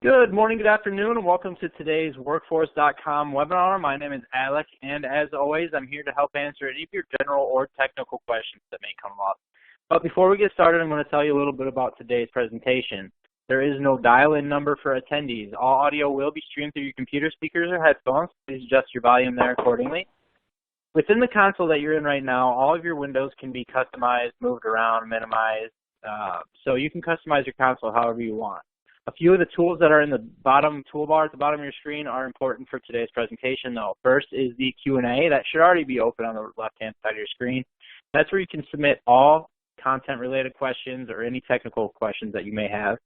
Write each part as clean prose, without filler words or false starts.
Good morning, good afternoon, and welcome to today's Workforce.com webinar. My name is Alec, and as always, I'm here to help answer any of your general or technical questions that may come up. But before we get started, I'm going to tell you a little bit about today's presentation. There is no dial-in number for attendees. All audio will be streamed through your computer speakers or headphones. Please adjust your volume there accordingly. Within the console that you're in right now, all of your windows can be customized, moved around, minimized, so you can customize your console however you want. A few of the tools that are in the bottom toolbar at the bottom of your screen are important for today's presentation, though. First is the Q&A. That should already be open on the left-hand side of your screen. That's where you can submit all content-related questions or any technical questions that you may have.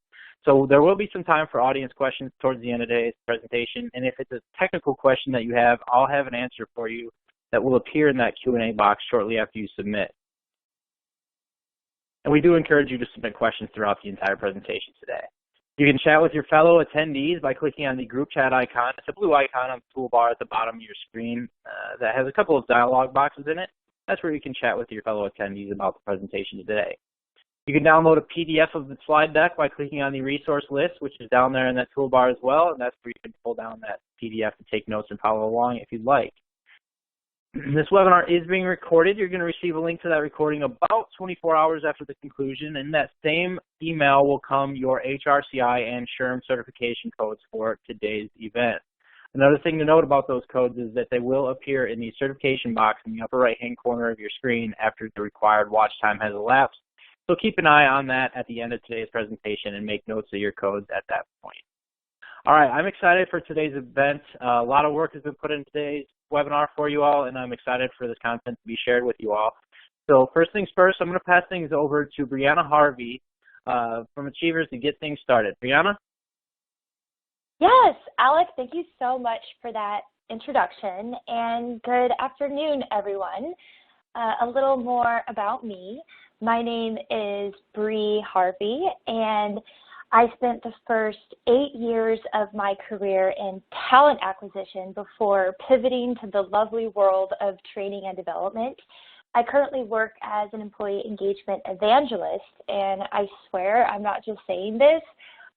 So there will be some time for audience questions towards the end of today's presentation, and if it's a technical question that you have, I'll have an answer for you that will appear in that Q&A box shortly after you submit. And we do encourage you to submit questions throughout the entire presentation today. You can chat with your fellow attendees by clicking on the group chat icon. It's a blue icon on the toolbar at the bottom of your screen that has a couple of dialog boxes in it. That's where you can chat with your fellow attendees about the presentation today. You can download a PDF of the slide deck by clicking on the resource list, which is down there in that toolbar as well, and that's where you can pull down that PDF to take notes and follow along if you'd like. This webinar is being recorded. You're going to receive a link to that recording about 24 hours after the conclusion. In that same email will come your HRCI and SHRM certification codes for today's event. Another thing to note about those codes is that they will appear in the certification box in the upper right-hand corner of your screen after the required watch time has elapsed. So keep an eye on that at the end of today's presentation and make notes of your codes at that point. All right, I'm excited for today's event. A lot of work has been put in today's webinar for you all, and I'm excited for this content to be shared with you all. So first things first, I'm going to pass things over to Brianna Harvey from Achievers to get things started. Brianna? Yes, Alex, thank you so much for that introduction, and good afternoon, everyone. A little more about me. My name is Brie Harvey, and I spent the first 8 years of my career in talent acquisition before pivoting to the lovely world of training and development. I currently work as an employee engagement evangelist, and I swear I'm not just saying this.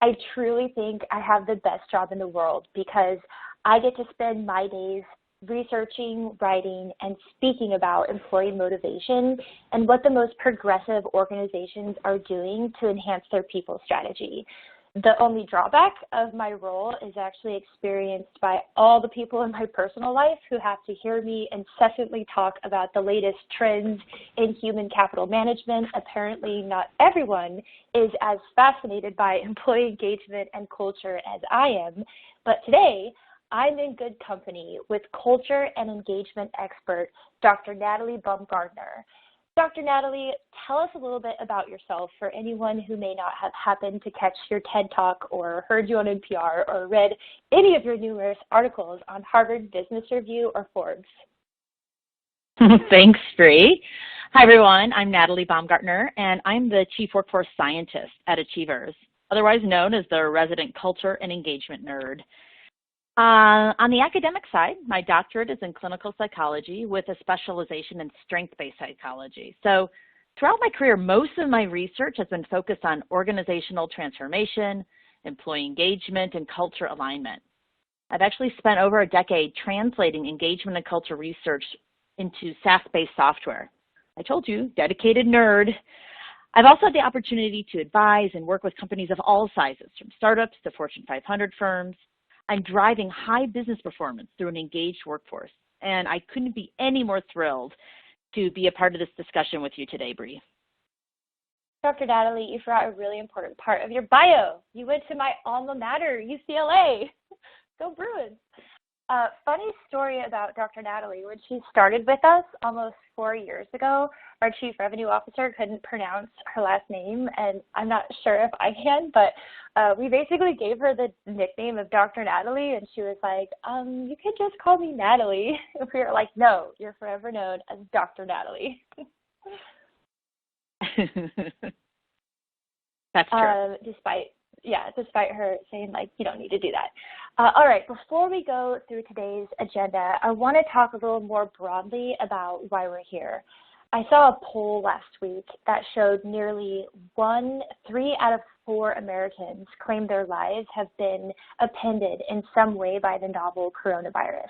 I truly think I have the best job in the world because I get to spend my days researching, writing, and speaking about employee motivation and what the most progressive organizations are doing to enhance their people strategy. The only drawback of my role is actually experienced by all the people in my personal life who have to hear me incessantly talk about the latest trends in human capital management. Apparently, not everyone is as fascinated by employee engagement and culture as I am, but today, I'm in good company with culture and engagement expert, Dr. Natalie Baumgartner. Dr. Natalie, tell us a little bit about yourself for anyone who may not have happened to catch your TED Talk or heard you on NPR or read any of your numerous articles on Harvard Business Review or Forbes. Thanks, Brie. Hi, everyone. I'm Natalie Baumgartner, and I'm the Chief Workforce Scientist at Achievers, otherwise known as the Resident Culture and Engagement Nerd. On the academic side, my doctorate is in clinical psychology with a specialization in strength-based psychology. So throughout my career, most of my research has been focused on organizational transformation, employee engagement, and culture alignment. I've actually spent over a decade translating engagement and culture research into SaaS-based software. I told you, dedicated nerd. I've also had the opportunity to advise and work with companies of all sizes, from startups to Fortune 500 firms. I'm driving high business performance through an engaged workforce, and I couldn't be any more thrilled to be a part of this discussion with you today, Brie. Dr. Natalie, you forgot a really important part of your bio. You went to my alma mater, UCLA. Go Bruins. Funny story about Dr. Natalie. When she started with us almost 4 years ago, our chief revenue officer couldn't pronounce her last name, and I'm not sure if I can, but we basically gave her the nickname of Dr. Natalie, and she was like, you can just call me Natalie. And we were like, no, you're forever known as Dr. Natalie. That's true. Despite her saying, like, you don't need to do that. All right, before we go through today's agenda, I want to talk a little more broadly about why we're here. I saw a poll last week that showed nearly 3 out of 4 Americans claim their lives have been upended in some way by the novel coronavirus.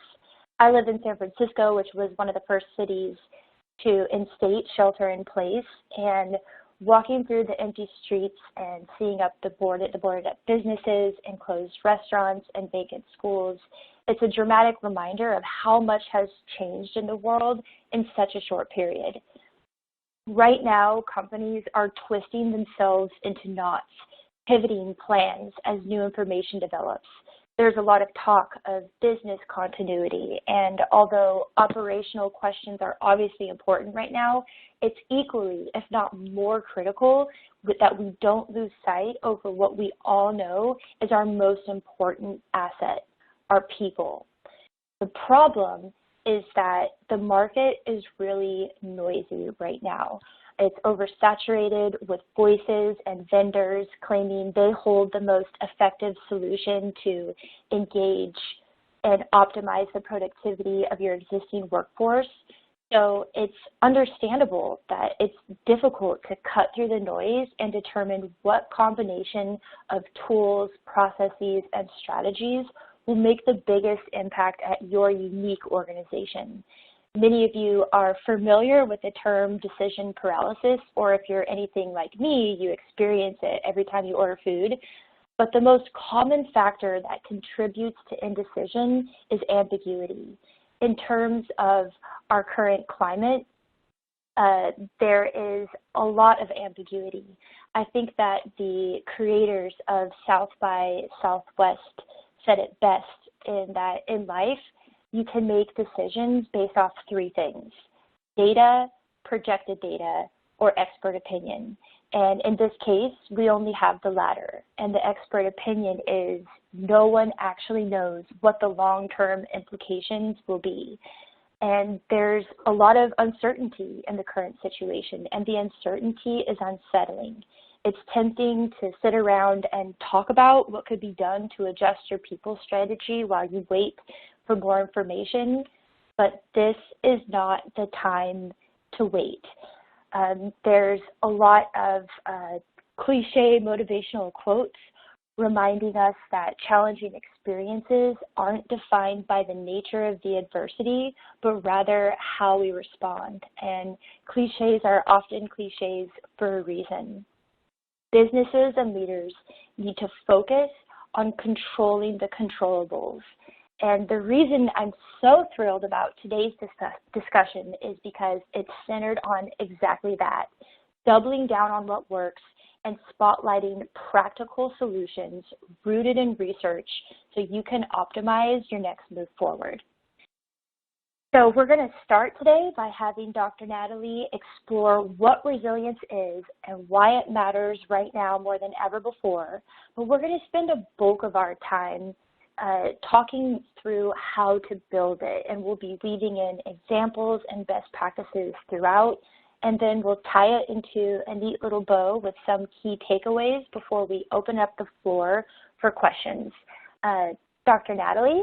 I live in San Francisco, which was one of the first cities to instate shelter in place, and walking through the empty streets and seeing up the boarded up businesses and closed restaurants and vacant schools, it's a dramatic reminder of how much has changed in the world in such a short period. Right now, companies are twisting themselves into knots, pivoting plans as new information develops. There's a lot of talk of business continuity, and although operational questions are obviously important right now, it's equally, if not more critical, that we don't lose sight over what we all know is our most important asset, our people. The problem is that the market is really noisy right now. It's oversaturated with voices and vendors claiming they hold the most effective solution to engage and optimize the productivity of your existing workforce. So it's understandable that it's difficult to cut through the noise and determine what combination of tools, processes, and strategies will make the biggest impact at your unique organization. Many of you are familiar with the term decision paralysis, or if you're anything like me, you experience it every time you order food. But the most common factor that contributes to indecision is ambiguity. In terms of our current climate, there is a lot of ambiguity. I think that the creators of South by Southwest said it best in that in life, you can make decisions based off 3 things: data, projected data, or expert opinion. And in this case, we only have the latter. And the expert opinion is no one actually knows what the long-term implications will be. And there's a lot of uncertainty in the current situation, and the uncertainty is unsettling. It's tempting to sit around and talk about what could be done to adjust your people strategy while you wait for more information, but this is not the time to wait. There's a lot of cliché motivational quotes reminding us that challenging experiences aren't defined by the nature of the adversity, but rather how we respond. And clichés are often clichés for a reason. Businesses and leaders need to focus on controlling the controllables. And the reason I'm so thrilled about today's discussion is because it's centered on exactly that, doubling down on what works and spotlighting practical solutions rooted in research so you can optimize your next move forward. So we're going to start today by having Dr. Natalie explore what resilience is and why it matters right now more than ever before. But we're going to spend a bulk of our time talking through how to build it, and we'll be weaving in examples and best practices throughout, and then we'll tie it into a neat little bow with some key takeaways before we open up the floor for questions. Dr. Natalie,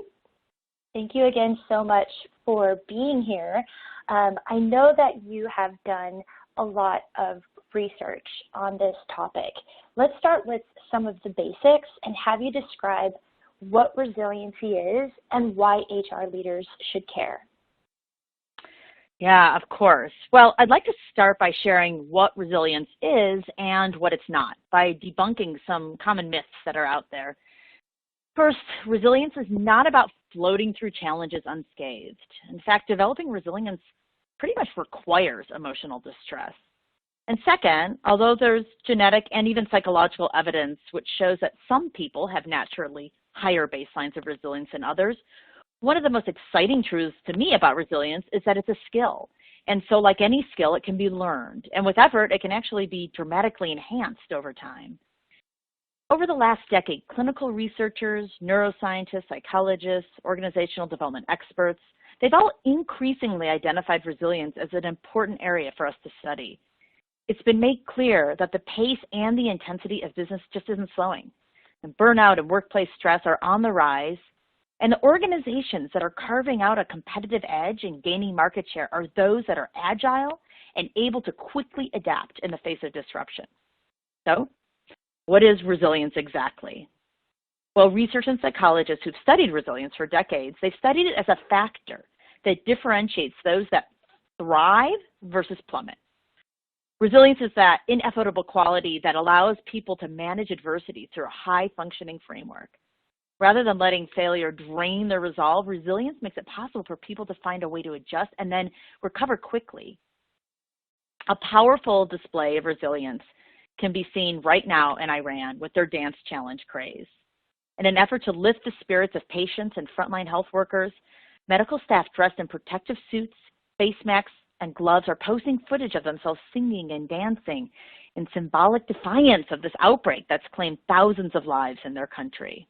thank you again so much for being here. I know that you have done a lot of research on this topic. Let's start with some of the basics and have you describe what resiliency is and why HR leaders should care. Yeah, of course. Well, I'd like to start by sharing what resilience is and what it's not, by debunking some common myths that are out there. First, resilience is not about floating through challenges unscathed. In fact, developing resilience pretty much requires emotional distress. And second, although there's genetic and even psychological evidence which shows that some people have naturally higher baselines of resilience than others, one of the most exciting truths to me about resilience is that it's a skill. And so like any skill, it can be learned. And with effort, it can actually be dramatically enhanced over time. Over the last decade, clinical researchers, neuroscientists, psychologists, organizational development experts, they've all increasingly identified resilience as an important area for us to study. It's been made clear that the pace and the intensity of business just isn't slowing. And burnout and workplace stress are on the rise. And the organizations that are carving out a competitive edge and gaining market share are those that are agile and able to quickly adapt in the face of disruption. So, what is resilience exactly? Well, research and psychologists who've studied resilience for decades, they've studied it as a factor that differentiates those that thrive versus plummet. Resilience is that inevitable quality that allows people to manage adversity through a high-functioning framework. Rather than letting failure drain their resolve, resilience makes it possible for people to find a way to adjust and then recover quickly. A powerful display of resilience can be seen right now in Iran with their dance challenge craze. In an effort to lift the spirits of patients and frontline health workers, medical staff dressed in protective suits, face masks, and gloves are posting footage of themselves singing and dancing in symbolic defiance of this outbreak that's claimed thousands of lives in their country.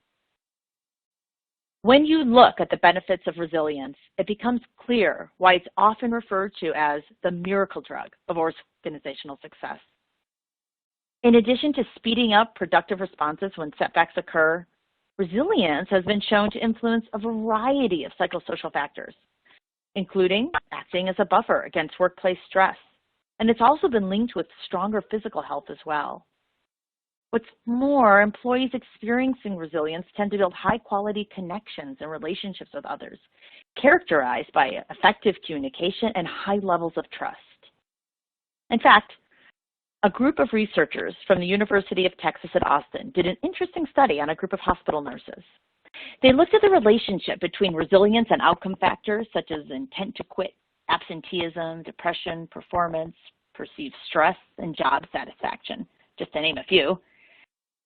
When you look at the benefits of resilience, it becomes clear why it's often referred to as the miracle drug of organizational success. In addition to speeding up productive responses when setbacks occur, resilience has been shown to influence a variety of psychosocial factors, including acting as a buffer against workplace stress. And it's also been linked with stronger physical health as well. What's more, employees experiencing resilience tend to build high-quality connections and relationships with others, characterized by effective communication and high levels of trust. In fact, a group of researchers from the University of Texas at Austin did an interesting study on a group of hospital nurses. They looked at the relationship between resilience and outcome factors such as intent to quit, absenteeism, depression, performance, perceived stress, and job satisfaction, just to name a few.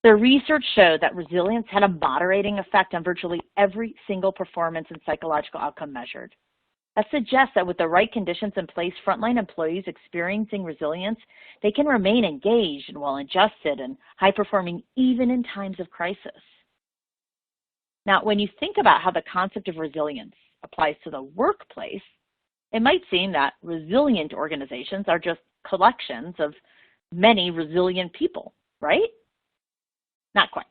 Their research showed that resilience had a moderating effect on virtually every single performance and psychological outcome measured. That suggests that with the right conditions in place, frontline employees experiencing resilience, they can remain engaged and well-adjusted and high-performing even in times of crisis. Now, when you think about how the concept of resilience applies to the workplace, it might seem that resilient organizations are just collections of many resilient people, right? Not quite.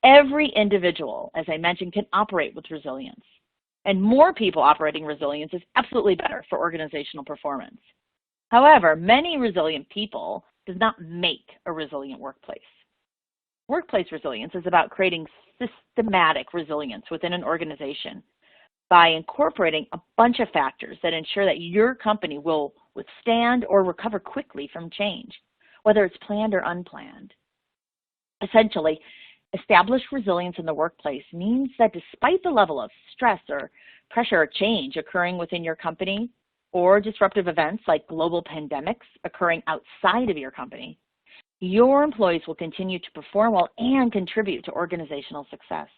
Every individual, as I mentioned, can operate with resilience. And more people operating resilience is absolutely better for organizational performance. However, many resilient people does not make a resilient workplace. Workplace resilience is about creating systematic resilience within an organization by incorporating a bunch of factors that ensure that your company will withstand or recover quickly from change, whether it's planned or unplanned. Essentially, established resilience in the workplace means that despite the level of stress or pressure or change occurring within your company or disruptive events like global pandemics occurring outside of your company, your employees will continue to perform well and contribute to organizational success.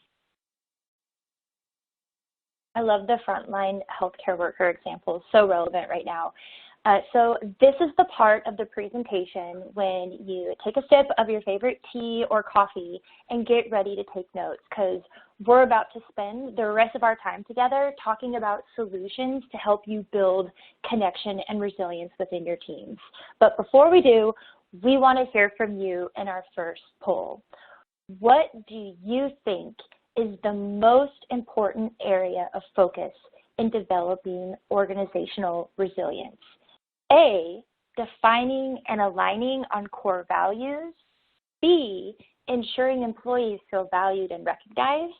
I love the frontline healthcare worker example, so relevant right now. So this is the part of the presentation when you take a sip of your favorite tea or coffee and get ready to take notes, because we're about to spend the rest of our time together talking about solutions to help you build connection and resilience within your teams. But before we do, we want to hear from you in our first poll. What do you think is the most important area of focus in developing organizational resilience? A, defining and aligning on core values. B, ensuring employees feel valued and recognized.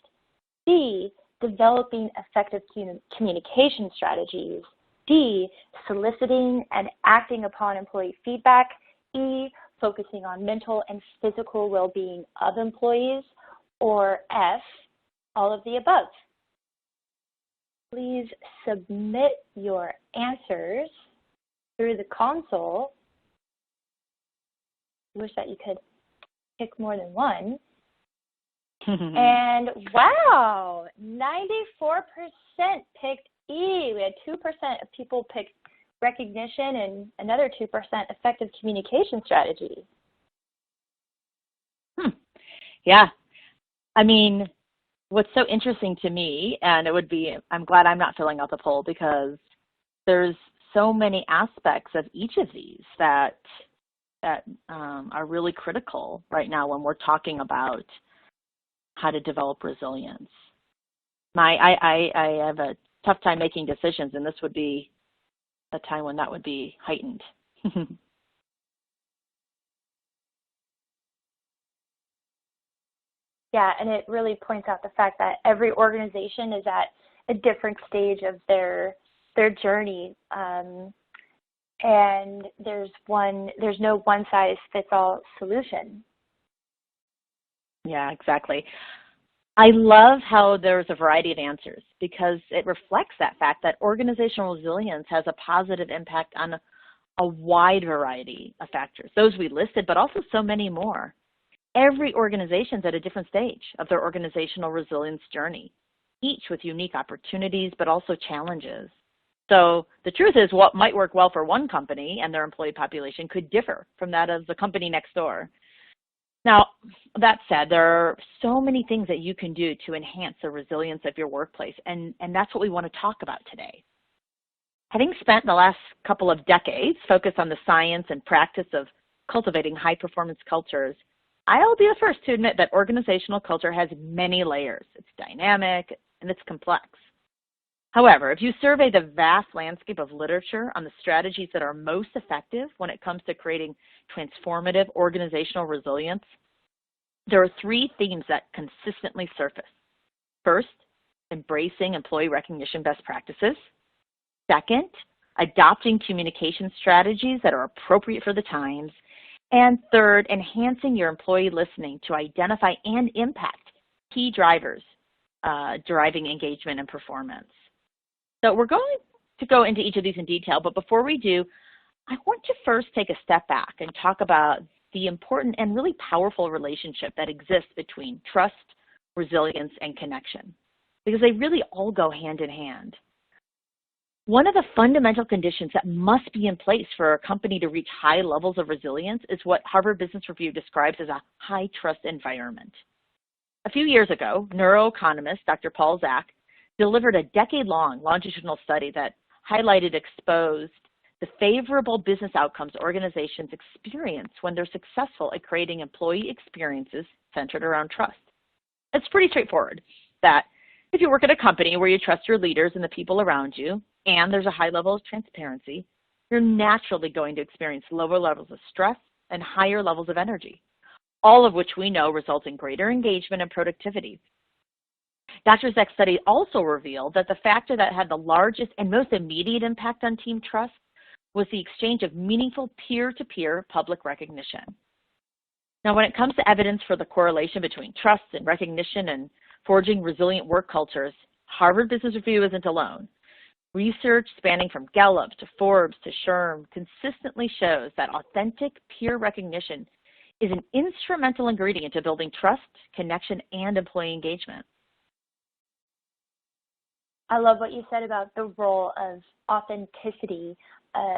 C, developing effective communication strategies. D, soliciting and acting upon employee feedback. E, focusing on mental and physical well-being of employees. Or F, all of the above. Please submit your answers through the console. I wish that you could pick more than one. And wow, 94% picked E. We had 2% of people pick recognition and another 2% effective communication strategy. Yeah. I mean, what's so interesting to me, and I'm glad I'm not filling out the poll because there's so many aspects of each of these that are really critical right now when we're talking about how to develop resilience. I have a tough time making decisions, and this would be a time when that would be heightened. Yeah, and it really points out the fact that every organization is at a different stage of their journey, and there's no one size fits all solution. Yeah, exactly. I love how there's a variety of answers because it reflects that fact that organizational resilience has a positive impact on a wide variety of factors, those we listed, but also so many more. Every organization's at a different stage of their organizational resilience journey, each with unique opportunities, but also challenges. So the truth is what might work well for one company and their employee population could differ from that of the company next door. Now, that said, there are so many things that you can do to enhance the resilience of your workplace, and that's what we want to talk about today. Having spent the last couple of decades focused on the science and practice of cultivating high-performance cultures, I'll be the first to admit that organizational culture has many layers. It's dynamic and it's complex. However, if you survey the vast landscape of literature on the strategies that are most effective when it comes to creating transformative organizational resilience, there are three themes that consistently surface. First, embracing employee recognition best practices. Second, adopting communication strategies that are appropriate for the times. And third, enhancing your employee listening to identify and impact key drivers driving engagement and performance. So we're going to go into each of these in detail, but before we do, I want to first take a step back and talk about the important and really powerful relationship that exists between trust, resilience, and connection, because they really all go hand in hand. One of the fundamental conditions that must be in place for a company to reach high levels of resilience is what Harvard Business Review describes as a high-trust environment. A few years ago, neuroeconomist Dr. Paul Zak delivered a decade-long longitudinal study that exposed the favorable business outcomes organizations experience when they're successful at creating employee experiences centered around trust. It's pretty straightforward that if you work at a company where you trust your leaders and the people around you, and there's a high level of transparency, you're naturally going to experience lower levels of stress and higher levels of energy, all of which we know results in greater engagement and productivity. Dr. Zek's study also revealed that the factor that had the largest and most immediate impact on team trust was the exchange of meaningful peer-to-peer public recognition. Now, when it comes to evidence for the correlation between trust and recognition and forging resilient work cultures, Harvard Business Review isn't alone. Research spanning from Gallup to Forbes to SHRM consistently shows that authentic peer recognition is an instrumental ingredient to building trust, connection, and employee engagement. I love what you said about the role of authenticity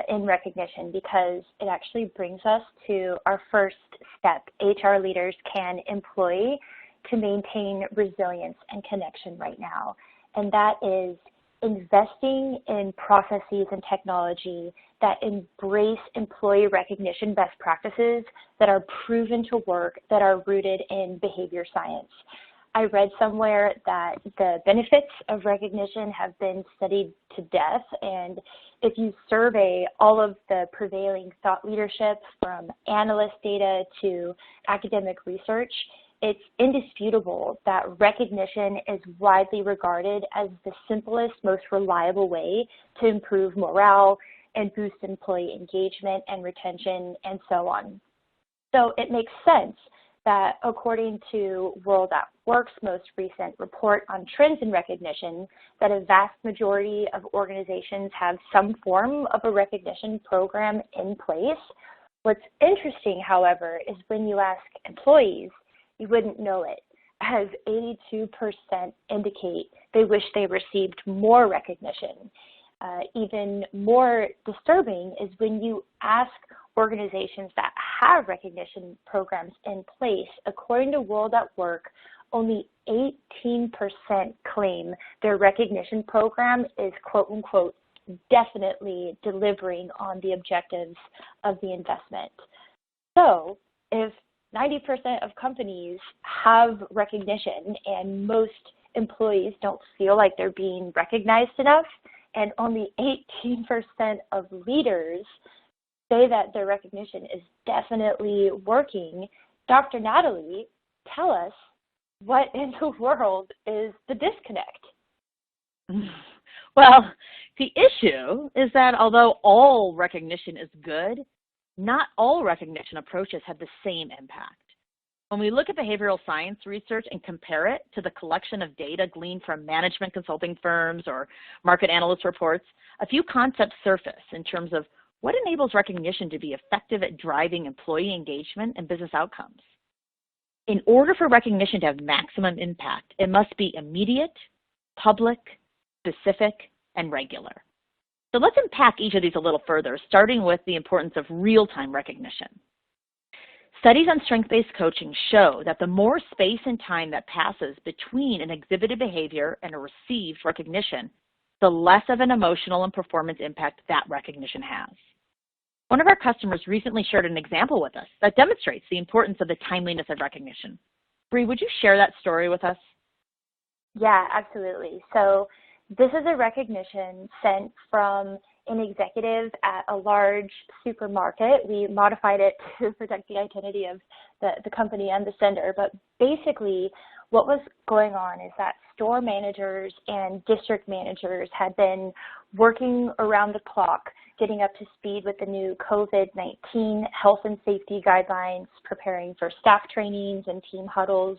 in recognition, because it actually brings us to our first step HR leaders can employ to maintain resilience and connection right now. And that is investing in processes and technology that embrace employee recognition best practices that are proven to work, that are rooted in behavior science. I read somewhere that the benefits of recognition have been studied to death, and if you survey all of the prevailing thought leadership from analyst data to academic research, it's indisputable that recognition is widely regarded as the simplest, most reliable way to improve morale and boost employee engagement and retention and so on. So it makes sense that according to World at Work's most recent report on trends in recognition, that a vast majority of organizations have some form of a recognition program in place. What's interesting, however, is when you ask employees, you wouldn't know it, as 82% indicate they wish they received more recognition. Even more disturbing is when you ask organizations that have recognition programs in place. According to World at Work, only 18% claim their recognition program is quote unquote definitely delivering on the objectives of the investment. So if 90% of companies have recognition and most employees don't feel like they're being recognized enough, and only 18% of leaders say that their recognition is definitely working. Dr. Natalie, tell us, what in the world is the disconnect? Well, the issue is that although all recognition is good, not all recognition approaches have the same impact. When we look at behavioral science research and compare it to the collection of data gleaned from management consulting firms or market analyst reports, a few concepts surface in terms of what enables recognition to be effective at driving employee engagement and business outcomes. In order for recognition to have maximum impact, it must be immediate, public, specific, and regular. So let's unpack each of these a little further, starting with the importance of real-time recognition. Studies on strength-based coaching show that the more space and time that passes between an exhibited behavior and a received recognition, the less of an emotional and performance impact that recognition has. One of our customers recently shared an example with us that demonstrates the importance of the timeliness of recognition. Brie, would you share that story with us? Yeah, absolutely. So this is a recognition sent from an executive at a large supermarket. We modified it to protect the identity of the company and the sender, but basically what was going on is that store managers and district managers had been working around the clock, getting up to speed with the new COVID-19 health and safety guidelines, preparing for staff trainings and team huddles.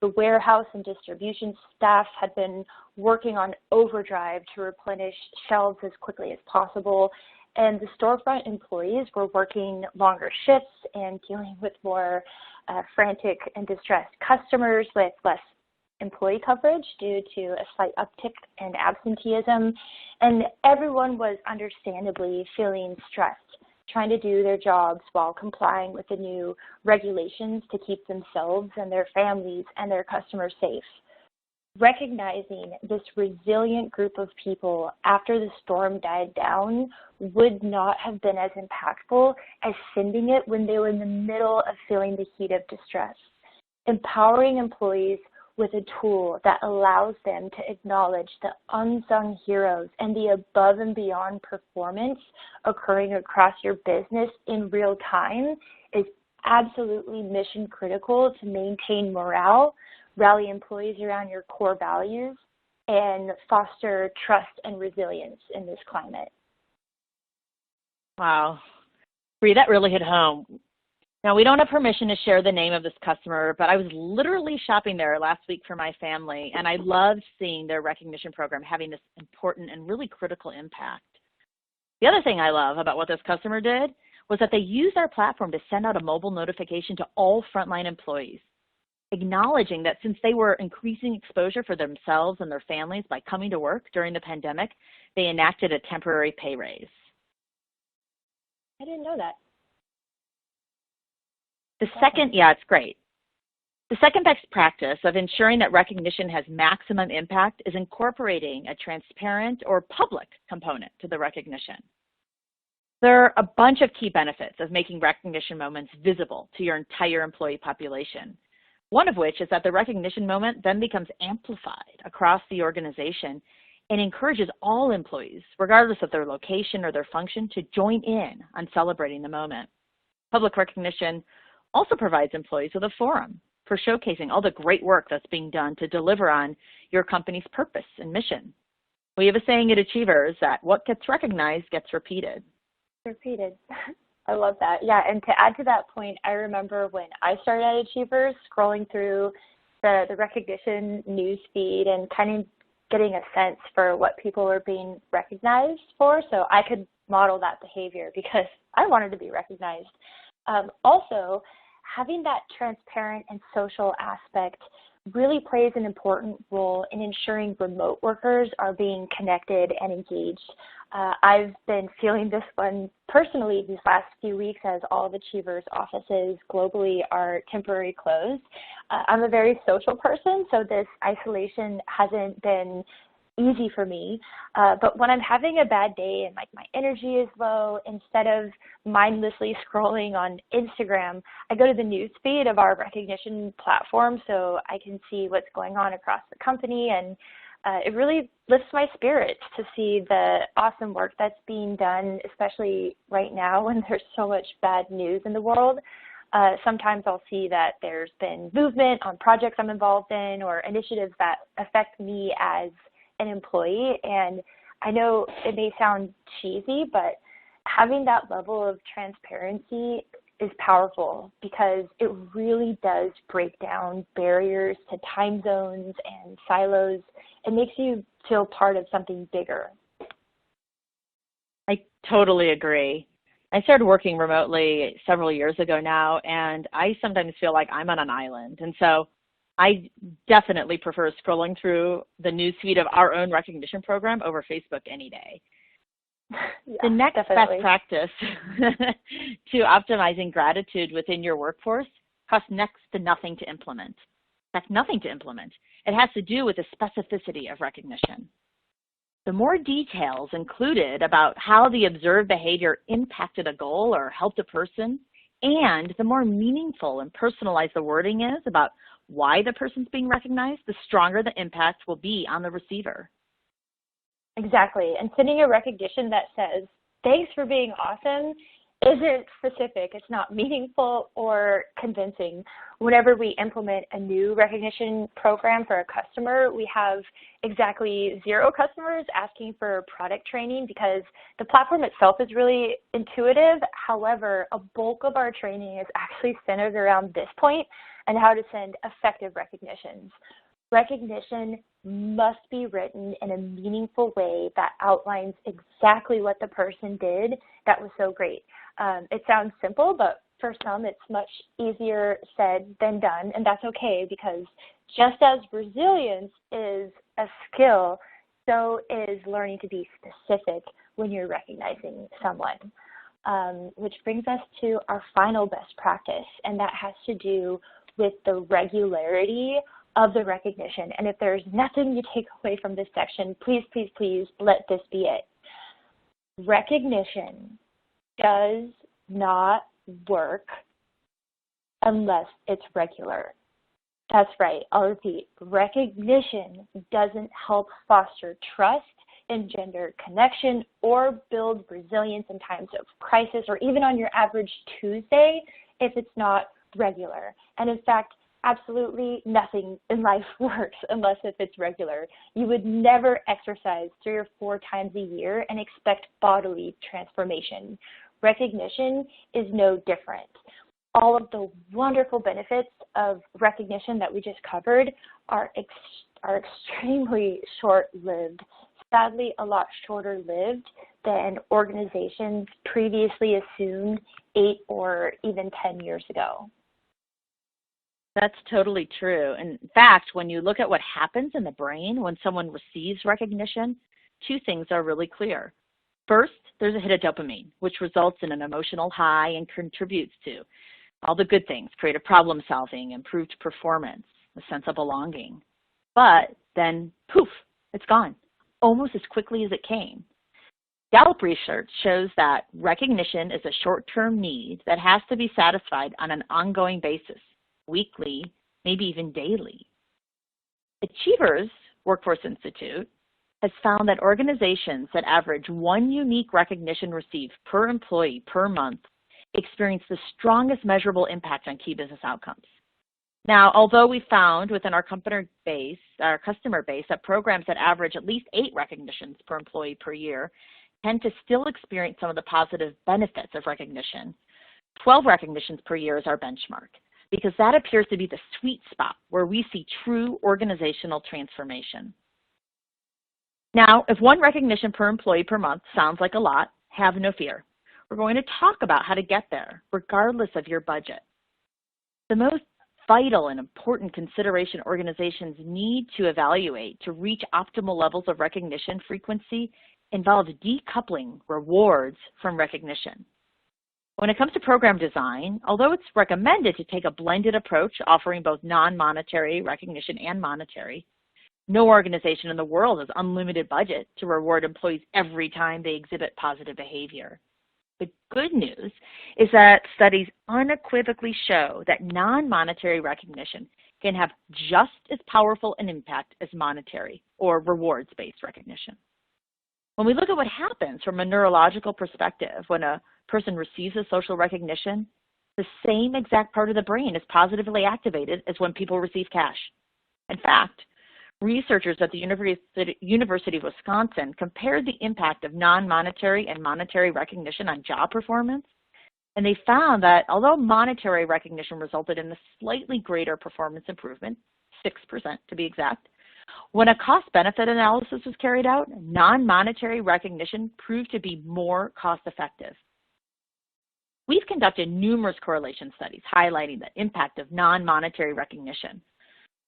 The warehouse and distribution staff had been working on overdrive to replenish shelves as quickly as possible, and the storefront employees were working longer shifts and dealing with more frantic and distressed customers with less employee coverage due to a slight uptick in absenteeism, and everyone was understandably feeling stressed, trying to do their jobs while complying with the new regulations to keep themselves and their families and their customers safe. Recognizing this resilient group of people after the storm died down would not have been as impactful as sending it when they were in the middle of feeling the heat of distress. Empowering employees with a tool that allows them to acknowledge the unsung heroes and the above and beyond performance occurring across your business in real time is absolutely mission critical to maintain morale, rally employees around your core values, and foster trust and resilience in this climate. Wow. Brie, that really hit home. Now, we don't have permission to share the name of this customer, but I was literally shopping there last week for my family, and I loved seeing their recognition program having this important and really critical impact. The other thing I love about what this customer did was that they used our platform to send out a mobile notification to all frontline employees, acknowledging that since they were increasing exposure for themselves and their families by coming to work during the pandemic, they enacted a temporary pay raise. I didn't know that. It's great. The second best practice of ensuring that recognition has maximum impact is incorporating a transparent or public component to the recognition. There are a bunch of key benefits of making recognition moments visible to your entire employee population, one of which is that the recognition moment then becomes amplified across the organization and encourages all employees, regardless of their location or their function, to join in on celebrating the moment. Public recognition also provides employees with a forum for showcasing all the great work that's being done to deliver on your company's purpose and mission. We have a saying at Achievers that what gets recognized gets repeated. Repeated. I love that. Yeah, and to add to that point, I remember when I started at Achievers, scrolling through the recognition news feed and kind of getting a sense for what people were being recognized for, so I could model that behavior because I wanted to be recognized. Also, having that transparent and social aspect really plays an important role in ensuring remote workers are being connected and engaged. I've been feeling this one personally these last few weeks as all of Achievers offices globally are temporarily closed. I'm a very social person, so this isolation hasn't been easy for me, but when I'm having a bad day and like my energy is low, instead of mindlessly scrolling on Instagram, I go to the news feed of our recognition platform so I can see what's going on across the company, and It really lifts my spirits to see the awesome work that's being done, especially right now when there's so much bad news in the world. Sometimes I'll see that there's been movement on projects I'm involved in or initiatives that affect me as an employee. And I know it may sound cheesy, but having that level of transparency is powerful because it really does break down barriers to time zones and silos. It makes you feel part of something bigger. I totally agree. I started working remotely several years ago now, and I sometimes feel like I'm on an island. And so I definitely prefer scrolling through the newsfeed of our own recognition program over Facebook any day. Yeah, the next definitely. best practice to optimizing gratitude within your workforce costs next to nothing to implement. That's nothing to implement. It has to do with the specificity of recognition. The more details included about how the observed behavior impacted a goal or helped a person, and the more meaningful and personalized the wording is about why the person's being recognized, the stronger the impact will be on the receiver. Exactly. And sending a recognition that says, thanks for being awesome, isn't specific. It's not meaningful or convincing. Whenever we implement a new recognition program for a customer, we have exactly 0 customers asking for product training because the platform itself is really intuitive. However, a bulk of our training is actually centered around this point and how to send effective recognitions. Recognition must be written in a meaningful way that outlines exactly what the person did that was so great. It sounds simple, but for some it's much easier said than done, and that's okay because just as resilience is a skill, so is learning to be specific when you're recognizing someone. Which brings us to our final best practice, and that has to do with the regularity of the recognition. And if there's nothing you take away from this section, please, please, please let this be it. Recognition does not work unless it's regular. That's right, I'll repeat. Recognition doesn't help foster trust, engender connection, or build resilience in times of crisis or even on your average Tuesday if it's not regular. And in fact, absolutely nothing in life works unless if it's regular. You would never exercise 3 or 4 times a year and expect bodily transformation. Recognition is no different. All of the wonderful benefits of recognition that we just covered are extremely short-lived, sadly a lot shorter-lived than organizations previously assumed 8 or even 10 years ago. That's totally true. In fact, when you look at what happens in the brain when someone receives recognition, 2 things are really clear. First, there's a hit of dopamine, which results in an emotional high and contributes to all the good things, creative problem solving, improved performance, a sense of belonging. But then, poof, it's gone, almost as quickly as it came. Gallup research shows that recognition is a short-term need that has to be satisfied on an ongoing basis, weekly, maybe even daily. Achievers Workforce Institute has found that organizations that average 1 unique recognition received per employee per month experience the strongest measurable impact on key business outcomes. Now, although we found within our customer base that programs that average at least 8 recognitions per employee per year tend to still experience some of the positive benefits of recognition, 12 recognitions per year is our benchmark, because that appears to be the sweet spot where we see true organizational transformation. Now, if 1 recognition per employee per month sounds like a lot, have no fear. We're going to talk about how to get there, regardless of your budget. The most vital and important consideration organizations need to evaluate to reach optimal levels of recognition frequency involves decoupling rewards from recognition. When it comes to program design, although it's recommended to take a blended approach offering both non-monetary recognition and monetary, no organization in the world has unlimited budget to reward employees every time they exhibit positive behavior. The good news is that studies unequivocally show that non-monetary recognition can have just as powerful an impact as monetary or rewards-based recognition. When we look at what happens from a neurological perspective when a person receives a social recognition, the same exact part of the brain is positively activated as when people receive cash. In fact, researchers at the University of Wisconsin compared the impact of non-monetary and monetary recognition on job performance, and they found that although monetary recognition resulted in a slightly greater performance improvement, 6% to be exact, when a cost-benefit analysis was carried out, non-monetary recognition proved to be more cost-effective. We've conducted numerous correlation studies highlighting the impact of non-monetary recognition.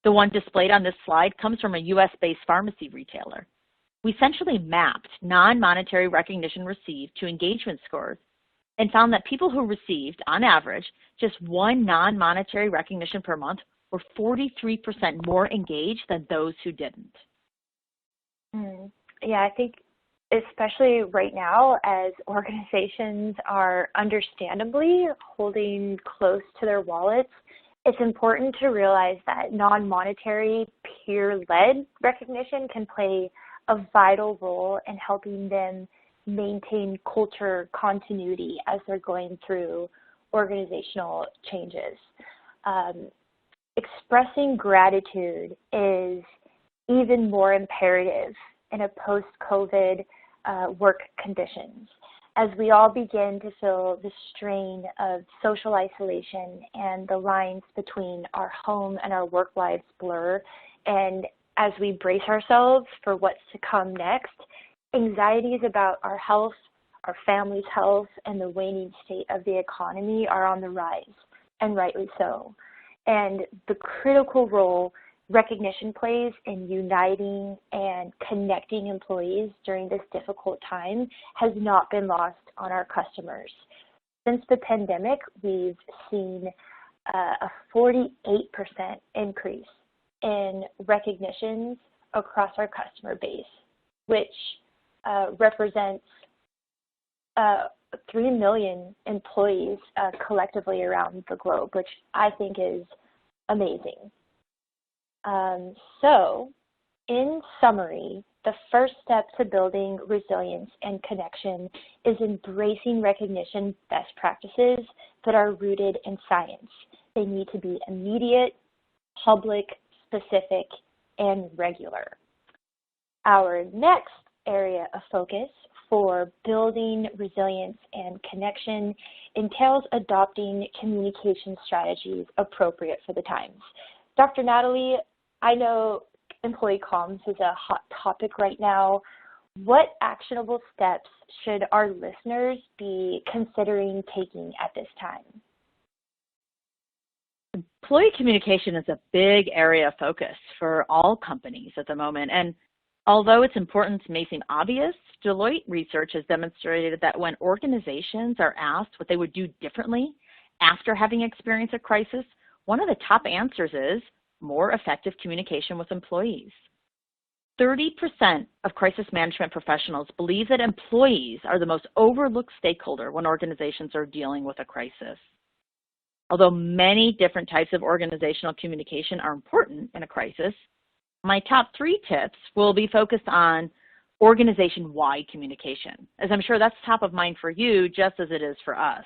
The one displayed on this slide comes from a US-based pharmacy retailer. We essentially mapped non-monetary recognition received to engagement scores and found that people who received, on average, just one non-monetary recognition per month were 43% more engaged than those who didn't. Yeah, I think especially right now as organizations are understandably holding close to their wallets, it's important to realize that non-monetary, peer-led recognition can play a vital role in helping them maintain culture continuity as they're going through organizational changes. Expressing gratitude is even more imperative in a post-COVID work conditions. As we all begin to feel the strain of social isolation and the lines between our home and our work lives blur, and as we brace ourselves for what's to come next, anxieties about our health, our family's health, and the waning state of the economy are on the rise, and rightly so. And the critical role recognition plays in uniting and connecting employees during this difficult time has not been lost on our customers. Since the pandemic, we've seen a 48% increase in recognitions across our customer base, which represents 3 million employees collectively around the globe, which I think is amazing. So, in summary, the first step to building resilience and connection is embracing recognition best practices that are rooted in science. They need to be immediate, public, specific, and regular. Our next area of focus for building resilience and connection entails adopting communication strategies appropriate for the times. Dr. Natalie, I know employee comms is a hot topic right now. What actionable steps should our listeners be considering taking at this time? Employee communication is a big area of focus for all companies at the moment. And although its importance may seem obvious, Deloitte research has demonstrated that when organizations are asked what they would do differently after having experienced a crisis, one of the top answers is more effective communication with employees. 30% of crisis management professionals believe that employees are the most overlooked stakeholder when organizations are dealing with a crisis. Although many different types of organizational communication are important in a crisis, my top 3 tips will be focused on organization-wide communication, as I'm sure that's top of mind for you just as it is for us.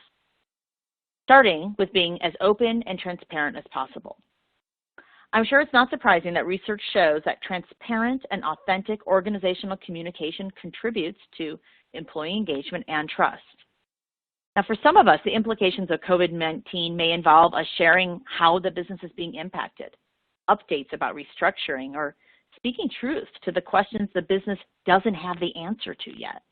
Starting with being as open and transparent as possible. I'm sure it's not surprising that research shows that transparent and authentic organizational communication contributes to employee engagement and trust. Now, for some of us, the implications of COVID-19 may involve us sharing how the business is being impacted, updates about restructuring, or speaking truth to the questions the business doesn't have the answer to yet.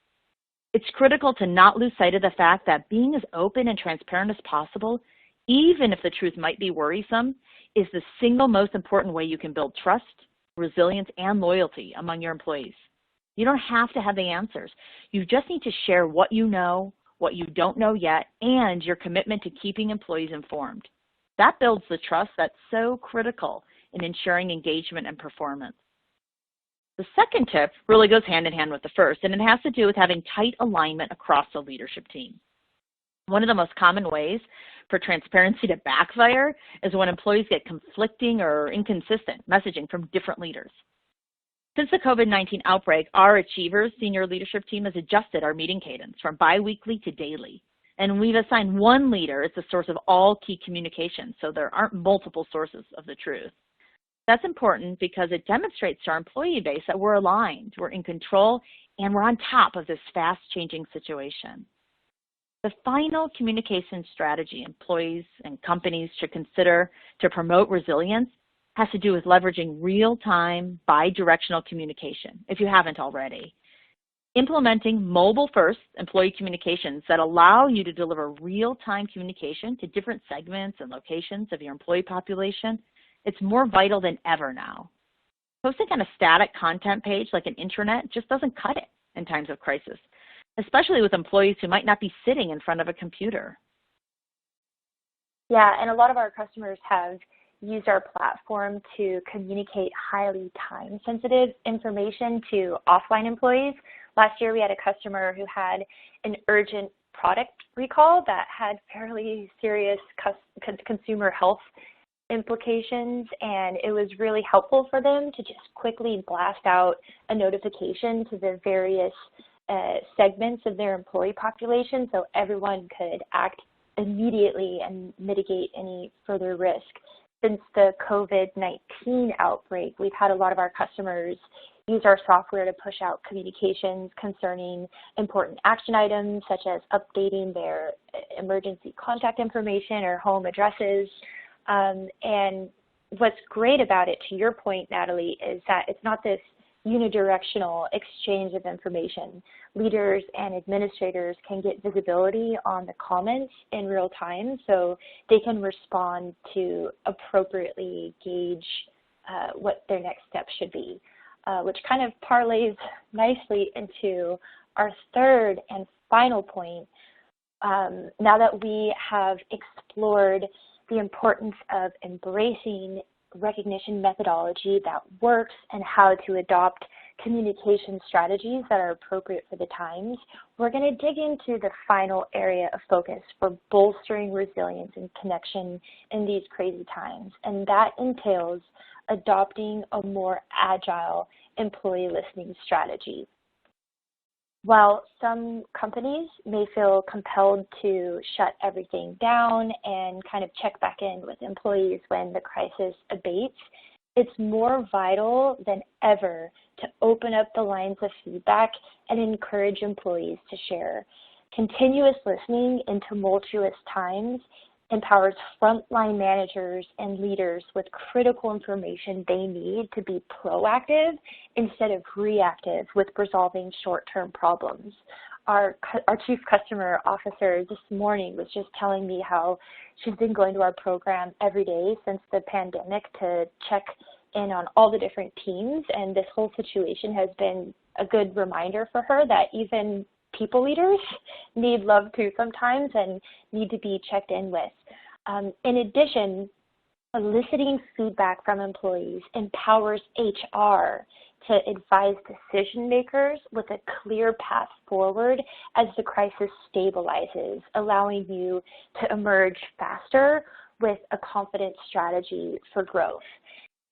It's critical to not lose sight of the fact that being as open and transparent as possible, even if the truth might be worrisome, is the single most important way you can build trust, resilience, and loyalty among your employees. You don't have to have the answers. You just need to share what you know, what you don't know yet, and your commitment to keeping employees informed. That builds the trust that's so critical in ensuring engagement and performance. The second tip really goes hand in hand with the first, and it has to do with having tight alignment across the leadership team. One of the most common ways for transparency to backfire is when employees get conflicting or inconsistent messaging from different leaders. Since the COVID-19 outbreak, our Achievers senior leadership team has adjusted our meeting cadence from biweekly to daily. And we've assigned one leader as the source of all key communications, so there aren't multiple sources of the truth. That's important because it demonstrates to our employee base that we're aligned, we're in control, and we're on top of this fast-changing situation. The final communication strategy employees and companies should consider to promote resilience has to do with leveraging real-time, bi-directional communication, if you haven't already. Implementing mobile-first employee communications that allow you to deliver real-time communication to different segments and locations of your employee population, it's more vital than ever now. Posting on a static content page like an intranet just doesn't cut it in times of crisis, especially with employees who might not be sitting in front of a computer. Yeah, and a lot of our customers have used our platform to communicate highly time-sensitive information to offline employees. Last year, we had a customer who had an urgent product recall that had fairly serious consumer health implications, and it was really helpful for them to just quickly blast out a notification to the various segments of their employee population so everyone could act immediately and mitigate any further risk. Since the COVID-19 outbreak, we've had a lot of our customers use our software to push out communications concerning important action items, such as updating their emergency contact information or home addresses. And what's great about it, to your point, Natalie, is that it's not this unidirectional exchange of information. Leaders and administrators can get visibility on the comments in real time so they can respond to appropriately gauge what their next step should be, which kind of parlays nicely into our third and final point. Now that we have explored the importance of embracing recognition methodology that works and how to adopt communication strategies that are appropriate for the times, we're going to dig into the final area of focus for bolstering resilience and connection in these crazy times, and that entails adopting a more agile employee listening strategy. While some companies may feel compelled to shut everything down and kind of check back in with employees when the crisis abates, it's more vital than ever to open up the lines of feedback and encourage employees to share. Continuous listening in tumultuous times empowers frontline managers and leaders with critical information they need to be proactive instead of reactive with resolving short-term problems. Our chief customer officer this morning was just telling me how she's been going to our program every day since the pandemic to check in on all the different teams, and this whole situation has been a good reminder for her that even people leaders need love too sometimes and need to be checked in with. In addition, eliciting feedback from employees empowers HR to advise decision makers with a clear path forward as the crisis stabilizes, allowing you to emerge faster with a confident strategy for growth.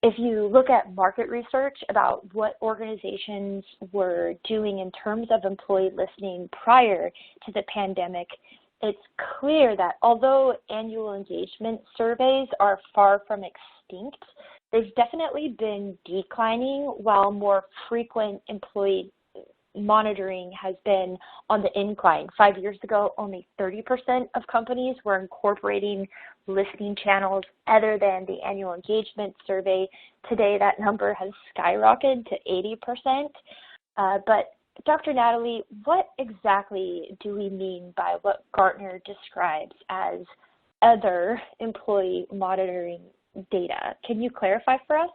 If you look at market research about what organizations were doing in terms of employee listening prior to the pandemic, it's clear that although annual engagement surveys are far from extinct, they've definitely been declining while more frequent employee monitoring has been on the incline. 5 years ago, only 30% of companies were incorporating listening channels other than the annual engagement survey. Today, that number has skyrocketed to 80%. But Dr. Natalie, what exactly do we mean by what Gartner describes as other employee monitoring data? Can you clarify for us?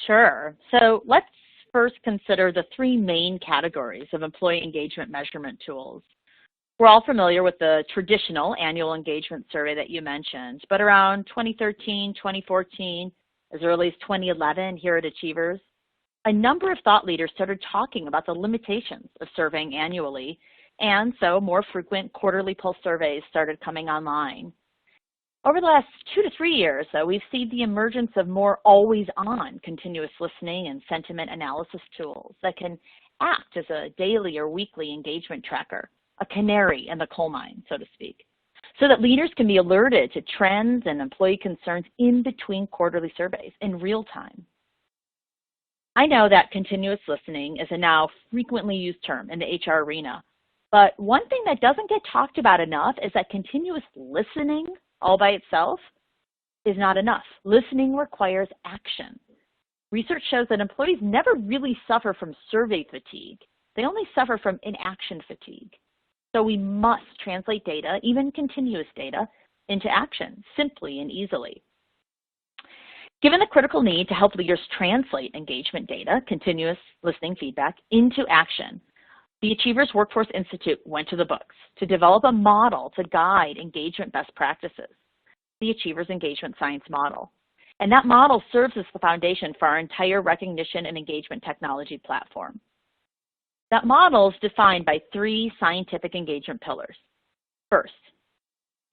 Sure. So let's first consider the three main categories of employee engagement measurement tools. We're all familiar with the traditional annual engagement survey that you mentioned, but around 2013, 2014, as early as 2011 here at Achievers, a number of thought leaders started talking about the limitations of surveying annually and so more frequent quarterly pulse surveys started coming online. Over the last 2 to 3 years, though, we've seen the emergence of more always-on continuous listening and sentiment analysis tools that can act as a daily or weekly engagement tracker, a canary in the coal mine, so to speak, so that leaders can be alerted to trends and employee concerns in between quarterly surveys in real time. I know that continuous listening is a now frequently used term in the HR arena, but one thing that doesn't get talked about enough is that continuous listening all by itself is not enough. Listening requires action. Research shows that employees never really suffer from survey fatigue. They only suffer from inaction fatigue. So we must translate data, even continuous data, into action, simply and easily. Given the critical need to help leaders translate engagement data, continuous listening feedback, into action, the Achievers Workforce Institute went to the books to develop a model to guide engagement best practices, the Achievers Engagement Science Model. And that model serves as the foundation for our entire recognition and engagement technology platform. That model is defined by 3 scientific engagement pillars. First,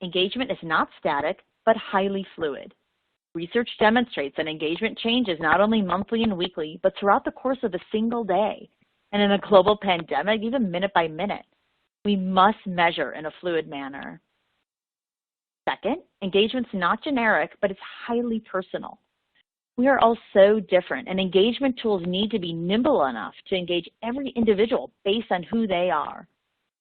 engagement is not static, but highly fluid. Research demonstrates that engagement changes not only monthly and weekly, but throughout the course of a single day. And in a global pandemic, even minute by minute. We must measure in a fluid manner. Second, engagement's not generic, but it's highly personal. We are all so different, and engagement tools need to be nimble enough to engage every individual based on who they are.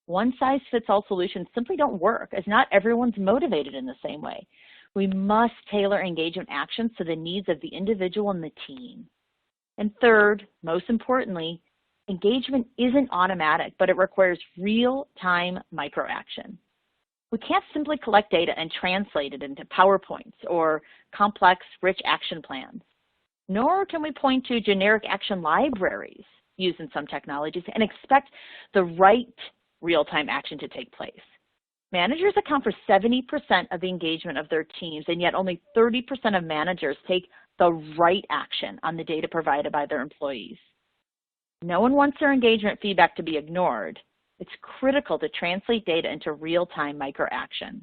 One-size-fits-all solutions simply don't work, as not everyone's motivated in the same way. We must tailor engagement actions to the needs of the individual and the team. And third, most importantly, engagement isn't automatic, but it requires real-time microaction. We can't simply collect data and translate it into PowerPoints or complex, rich action plans. Nor can we point to generic action libraries used in some technologies and expect the right real-time action to take place. Managers account for 70% of the engagement of their teams, and yet only 30% of managers take the right action on the data provided by their employees. No one wants their engagement feedback to be ignored. It's critical to translate data into real-time microaction.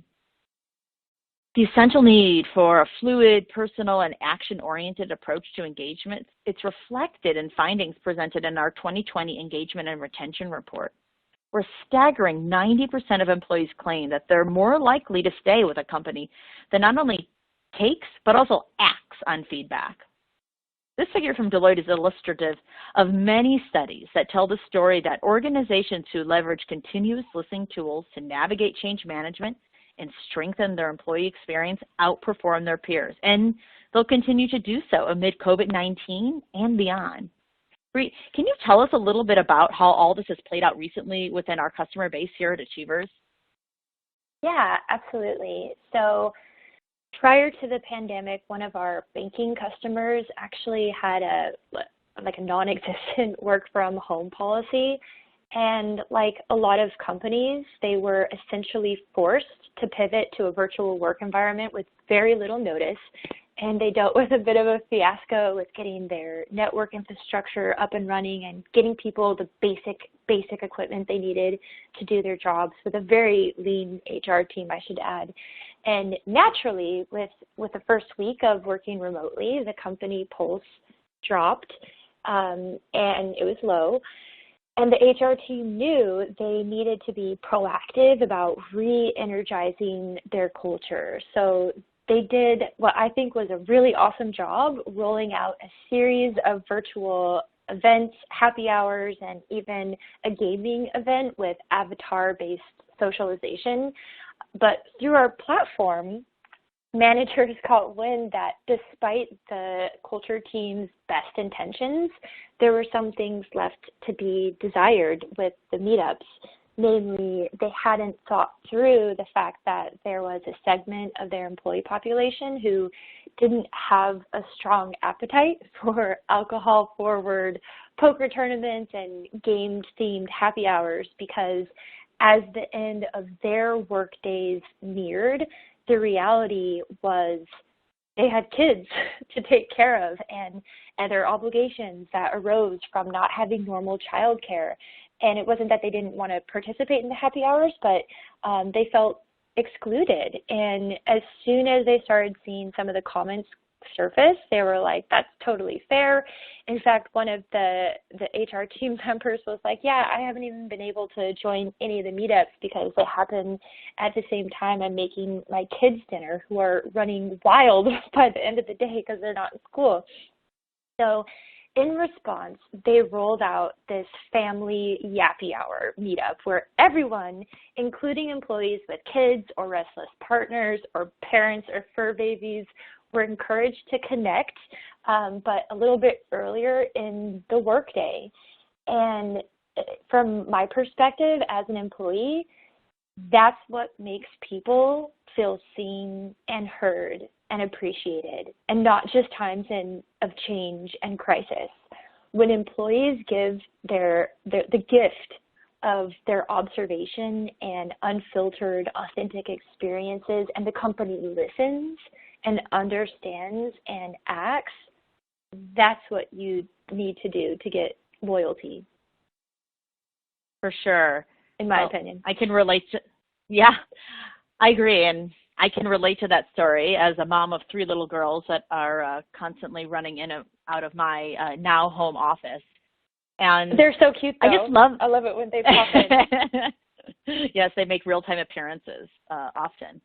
The essential need for a fluid, personal, and action-oriented approach to engagement, it's reflected in findings presented in our 2020 Engagement and Retention Report, where a staggering 90% of employees claim that they're more likely to stay with a company that not only takes, but also acts on feedback. This figure from Deloitte is illustrative of many studies that tell the story that organizations who leverage continuous listening tools to navigate change management and strengthen their employee experience outperform their peers, and they'll continue to do so amid COVID-19 and beyond. Brie, can you tell us a little bit about how all this has played out recently within our customer base here at Achievers? Yeah, absolutely. So prior to the pandemic, one of our banking customers actually had a non-existent work from home policy. And like a lot of companies, they were essentially forced to pivot to a virtual work environment with very little notice. And they dealt with a bit of a fiasco with getting their network infrastructure up and running and getting people the basic equipment they needed to do their jobs with a very lean HR team, I should add. And naturally, with the first week of working remotely, the company pulse dropped and it was low. And the HR team knew they needed to be proactive about re-energizing their culture. So they did what I think was a really awesome job, rolling out a series of virtual events, happy hours, and even a gaming event with avatar-based socialization. But through our platform, managers caught wind that despite the culture team's best intentions, there were some things left to be desired with the meetups. Namely, they hadn't thought through the fact that there was a segment of their employee population who didn't have a strong appetite for alcohol-forward poker tournaments and game-themed happy hours, because as the end of their work days neared, the reality was they had kids to take care of and their obligations that arose from not having normal childcare. And it wasn't that they didn't want to participate in the happy hours, but they felt excluded. And as soon as they started seeing some of the comments surface, they were like, that's totally fair. In fact, one of the HR team members was like, yeah, I haven't even been able to join any of the meetups because they happen at the same time I'm making my kids dinner, who are running wild by the end of the day because they're not in school. So in response, they rolled out this family yappy hour meetup where everyone, including employees with kids or restless partners or parents or fur babies, were encouraged to connect, but a little bit earlier in the workday. And from my perspective as an employee, that's what makes people feel seen and heard and appreciated, and not just times of change and crisis. When employees give the gift of their observation and unfiltered, authentic experiences, and the company listens and understands and acts, that's what you need to do to get loyalty. For sure. In my opinion. I can relate to, yeah, I agree. And I can relate to that story as a mom of 3 little girls that are constantly running in and out of my now home office. And they're so cute, though. I love it when they pop in. Yes, they make real-time appearances often.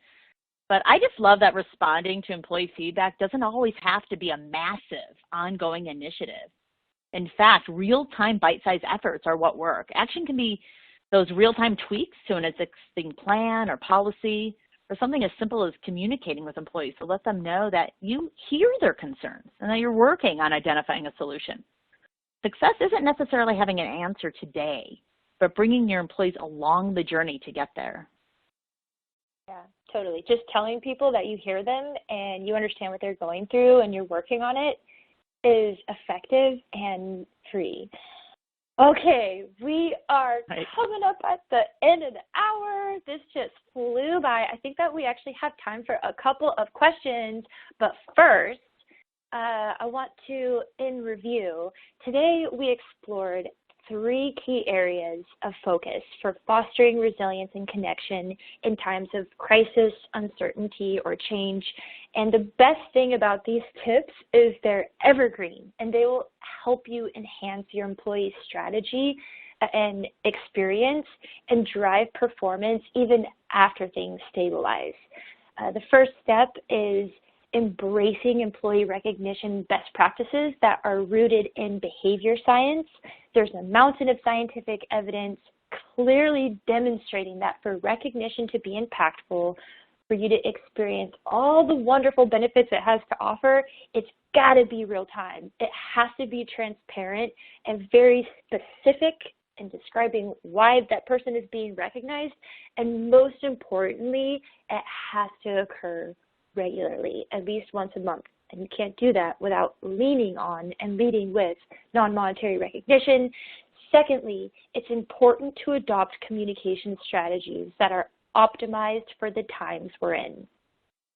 But I just love that responding to employee feedback doesn't always have to be a massive ongoing initiative. In fact, real-time bite-sized efforts are what work. Action can be those real-time tweaks to an existing plan or policy, or something as simple as communicating with employees to let them know that you hear their concerns and that you're working on identifying a solution. Success isn't necessarily having an answer today, but bringing your employees along the journey to get there. Yeah, totally. Just telling people that you hear them and you understand what they're going through and you're working on it is effective and free. Okay, we are coming up at the end of the hour. This just flew by. I think that we actually have time for a couple of questions, but first, I want to, in review, today we explored 3 key areas of focus for fostering resilience and connection in times of crisis, uncertainty, or change. And the best thing about these tips is they're evergreen, and they will help you enhance your employee strategy and experience and drive performance even after things stabilize. The first step is embracing employee recognition best practices that are rooted in behavior science. There's a mountain of scientific evidence clearly demonstrating that for recognition to be impactful, for you to experience all the wonderful benefits it has to offer, it's got to be real time. It has to be transparent and very specific in describing why that person is being recognized. And most importantly, it has to occur regularly, at least once a month. And you can't do that without leaning on and leading with non-monetary recognition. Secondly, it's important to adopt communication strategies that are optimized for the times we're in.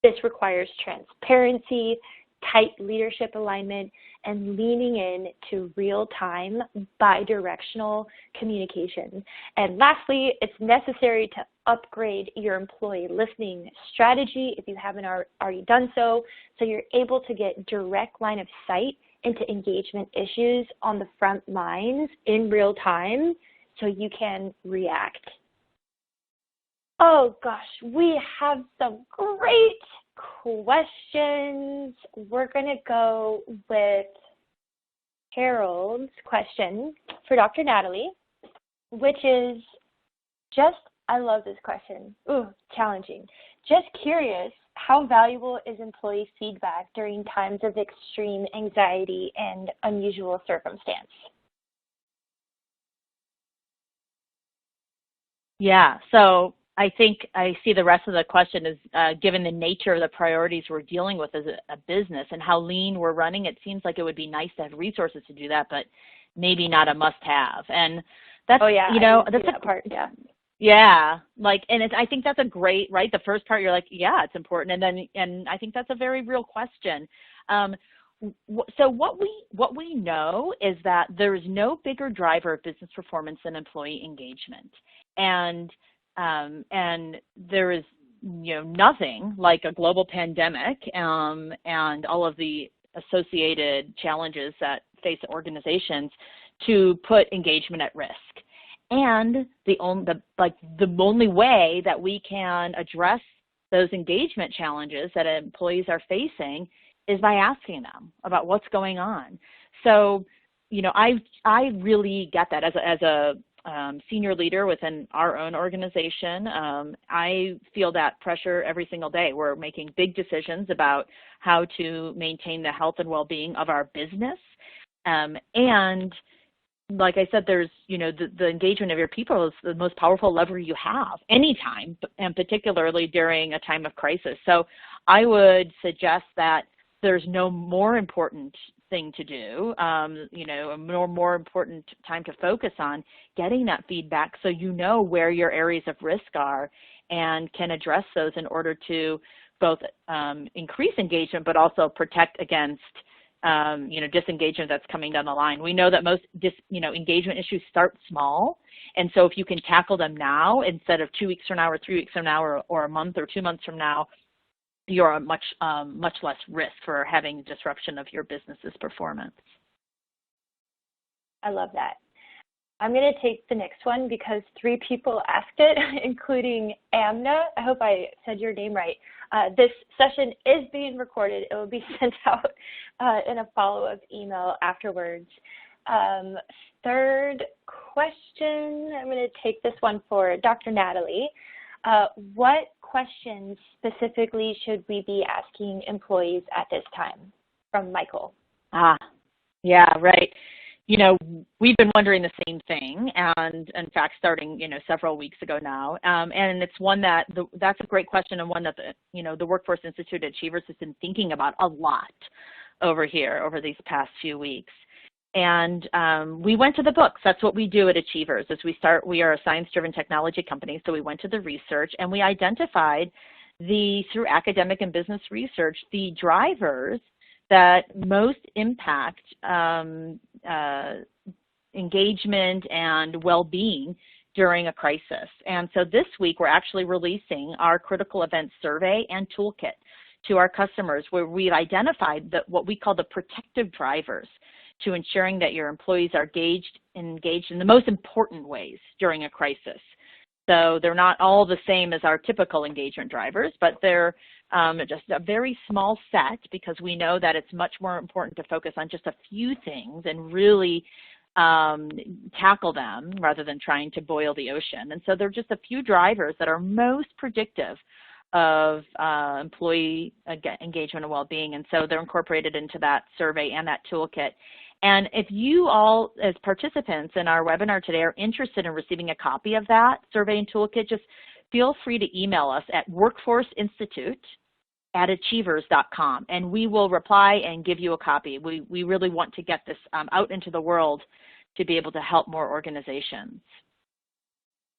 This requires transparency, tight leadership alignment, and leaning in to real-time, bi-directional communication. And lastly, it's necessary to upgrade your employee listening strategy if you haven't already done so you're able to get direct line of sight into engagement issues on the front lines in real time so you can react. Oh gosh, we have some great questions. We're going to go with Harold's question for Dr. Natalie, which is I love this question. Ooh, challenging. Just curious, how valuable is employee feedback during times of extreme anxiety and unusual circumstance? Yeah, so I think I see the rest of the question is given the nature of the priorities we're dealing with as a business and how lean we're running, it seems like it would be nice to have resources to do that, but maybe not a must-have. And that's, that's that part, yeah. Yeah, I think that's a great, right? The first part, you're like, yeah, it's important. And I think that's a very real question. So what we know is that there is no bigger driver of business performance than employee engagement, and there is nothing like a global pandemic and all of the associated challenges that face organizations to put engagement at risk. And the only way that we can address those engagement challenges that employees are facing is by asking them about what's going on. So, I really get that as a senior leader within our own organization. I feel that pressure every single day. We're making big decisions about how to maintain the health and well-being of our business, and like I said, there's, the engagement of your people is the most powerful lever you have anytime, and particularly during a time of crisis. So I would suggest that there's no more important thing to do, a more important time to focus on getting that feedback so you know where your areas of risk are and can address those in order to both increase engagement but also protect against disengagement that's coming down the line. We know that most engagement issues start small, and so if you can tackle them now instead of 2 weeks from now or 3 weeks from now or a month or 2 months from now, you're at much less risk for having disruption of your business's performance. I love that. I'm going to take the next one because 3 people asked it, including Amna. I hope I said your name right. This session is being recorded. It will be sent out in a follow-up email afterwards. Third question, I'm going to take this one for Dr. Natalie. What questions specifically should we be asking employees at this time? From Michael. Yeah, right. We've been wondering the same thing, and in fact, starting, several weeks ago now. And it's one that's a great question, and one that the Workforce Institute at Achievers has been thinking about a lot over these past few weeks. And we went to the books. That's what we do at Achievers. We are a science-driven technology company, so we went to the research and we identified through academic and business research, the drivers that most impact engagement and well-being during a crisis. And so this week, we're actually releasing our critical events survey and toolkit to our customers, where we've identified what we call the protective drivers to ensuring that your employees are engaged in the most important ways during a crisis. So they're not all the same as our typical engagement drivers, but they're just a very small set, because we know that it's much more important to focus on just a few things and really tackle them rather than trying to boil the ocean. And so there are just a few drivers that are most predictive of employee engagement and well-being. And so they're incorporated into that survey and that toolkit. And if you all, as participants in our webinar today, are interested in receiving a copy of that survey and toolkit, just feel free to email us at workforceinstitute@achievers.com, and we will reply and give you a copy. We really want to get this out into the world to be able to help more organizations.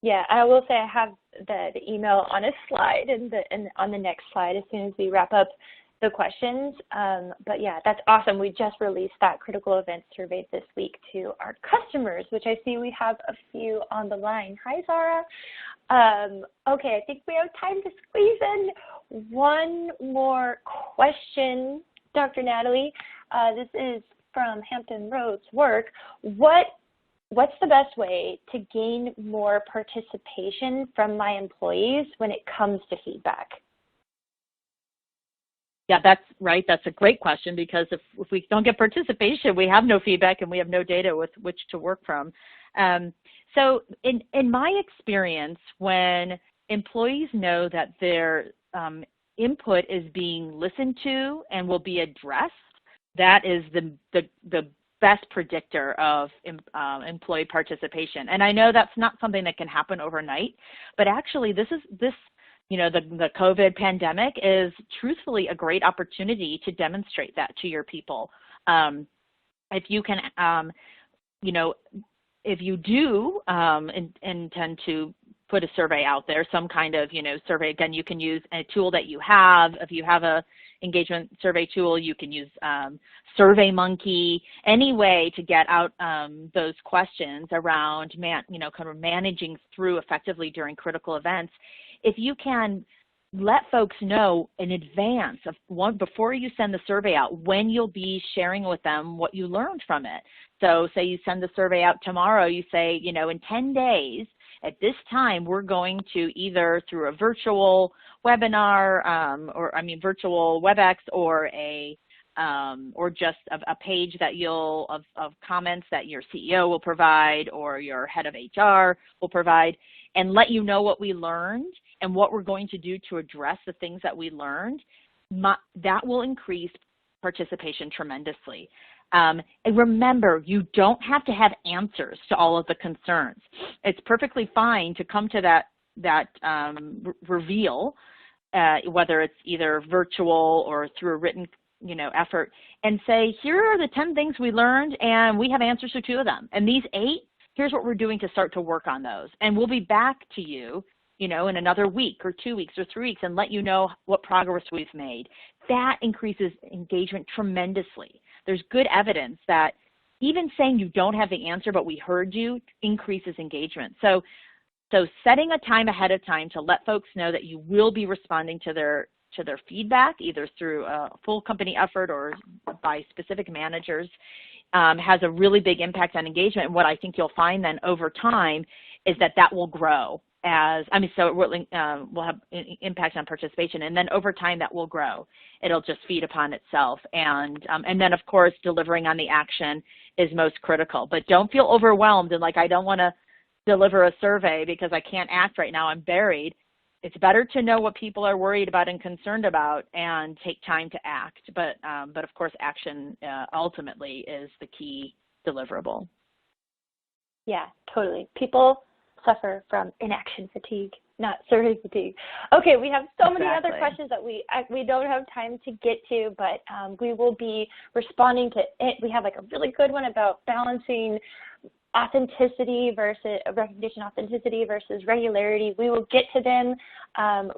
Yeah, I will say I have the email on a slide and on the next slide as soon as we wrap up the questions. But yeah, that's awesome. We just released that critical event survey this week to our customers, which I see we have a few on the line. Hi, Zara. Okay, I think we have time to squeeze in one more question, Dr. Natalie. This is from Hampton Roads Work. What's the best way to gain more participation from my employees when it comes to feedback? Yeah, that's right. That's a great question, because if we don't get participation, we have no feedback and we have no data with which to work from. So in my experience, when employees know that their input is being listened to and will be addressed, that is the best predictor of employee participation. And I know that's not something that can happen overnight, but actually the COVID pandemic is truthfully a great opportunity to demonstrate that to your people. If you can, if you do intend to put a survey out there, some kind of, survey. Again, you can use a tool that you have. If you have a engagement survey tool, you can use SurveyMonkey, any way to get out those questions around, kind of managing through effectively during critical events. If you can let folks know in advance before you send the survey out, when you'll be sharing with them what you learned from it. So say you send the survey out tomorrow, you say, in 10 days, at this time, we're going to either through a virtual webinar, virtual WebEx, or or just a page that of comments that your CEO will provide or your head of HR will provide, and let you know what we learned and what we're going to do to address the things that we learned. That will increase participation tremendously. And remember, you don't have to have answers to all of the concerns. It's perfectly fine to come to that reveal, whether it's either virtual or through a written effort, and say, here are the 10 things we learned, and we have answers to 2 of them. And these 8, here's what we're doing to start to work on those. And we'll be back to you, in another week or 2 weeks or 3 weeks, and let you know what progress we've made. That increases engagement tremendously. There's good evidence that even saying you don't have the answer, but we heard you, increases engagement. So setting a time ahead of time to let folks know that you will be responding to their feedback, either through a full company effort or by specific managers, has a really big impact on engagement. And what I think you'll find then over time is that will grow. So it will have impact on participation, and then over time that will grow. It'll just feed upon itself, and then of course delivering on the action is most critical. But don't feel overwhelmed and like I don't want to deliver a survey because I can't act right now, I'm buried. It's better to know what people are worried about and concerned about and take time to act. But of course action ultimately is the key deliverable. Yeah, totally. People suffer from inaction fatigue, not survey fatigue. Okay, we have so many other questions that we don't have time to get to, but we will be responding to it. We have like a really good one about balancing authenticity versus recognition, authenticity versus regularity. We will get to them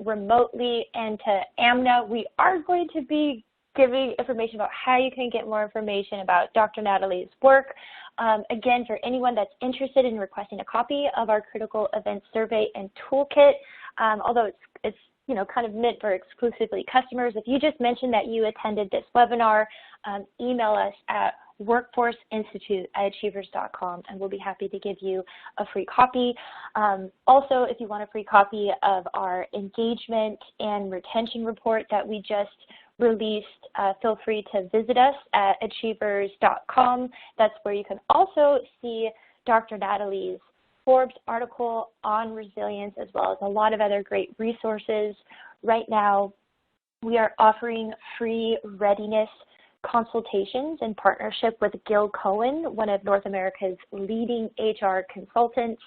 remotely. And to AMNA, we are going to be giving information about how you can get more information about Dr. Natalie's work. Again, for anyone that's interested in requesting a copy of our critical event survey and toolkit, although it's kind of meant for exclusively customers, if you just mentioned that you attended this webinar, email us at workforceinstitute@achievers.com, and we'll be happy to give you a free copy. Also, if you want a free copy of our engagement and retention report that we just released, feel free to visit us at achievers.com. That's where you can also see Dr. Natalie's Forbes article on resilience, as well as a lot of other great resources. Right now, we are offering free readiness consultations in partnership with Gil Cohen, one of North America's leading HR consultants.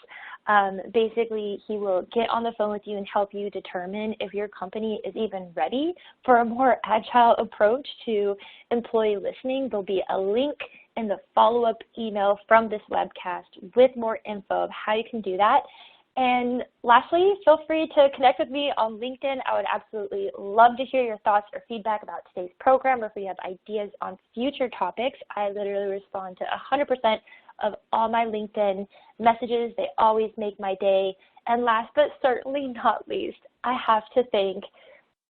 Basically, he will get on the phone with you and help you determine if your company is even ready for a more agile approach to employee listening. There'll be a link in the follow-up email from this webcast with more info of how you can do that. And lastly, feel free to connect with me on LinkedIn. I would absolutely love to hear your thoughts or feedback about today's program, or if you have ideas on future topics. I literally respond to 100% of all my LinkedIn messages. They always make my day. And last but certainly not least, I have to thank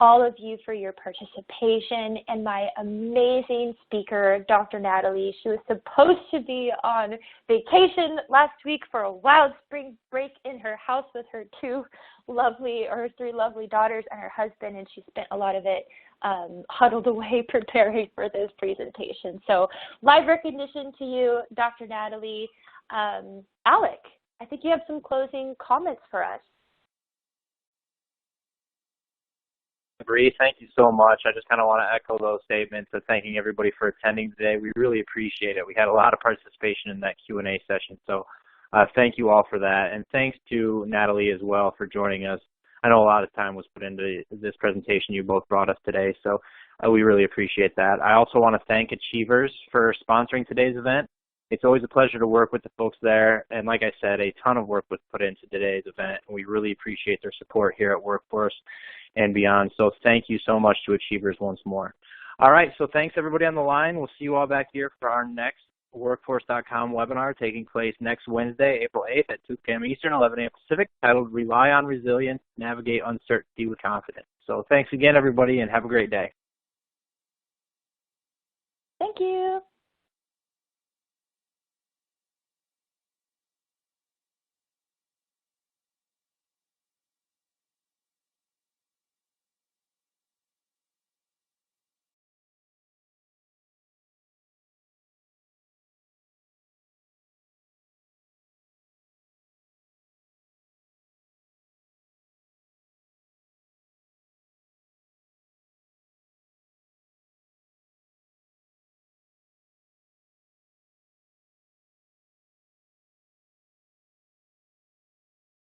all of you for your participation and my amazing speaker, Dr. Natalie. She was supposed to be on vacation last week for a wild spring break in her house with her three lovely daughters and her husband, and she spent a lot of it huddled away preparing for this presentation. So live recognition to you, Dr. Natalie. Alec, I think you have some closing comments for us. Brie, thank you so much. I just kind of want to echo those statements of thanking everybody for attending today. We really appreciate it. We had a lot of participation in that Q&A session, so thank you all for that. And thanks to Natalie as well for joining us. I know a lot of time was put into this presentation you both brought us today, so we really appreciate that. I also want to thank Achievers for sponsoring today's event. It's always a pleasure to work with the folks there. And like I said, a ton of work was put into today's event, and we really appreciate their support here at Workforce and beyond. So thank you so much to Achievers once more. All right, so thanks everybody on the line. We'll see you all back here for our next Workforce.com webinar taking place next Wednesday, April 8th at 2 p.m. Eastern, 11 a.m. Pacific, titled Rely on Resilience, Navigate Uncertainty with Confidence. So thanks again, everybody, and have a great day. Thank you.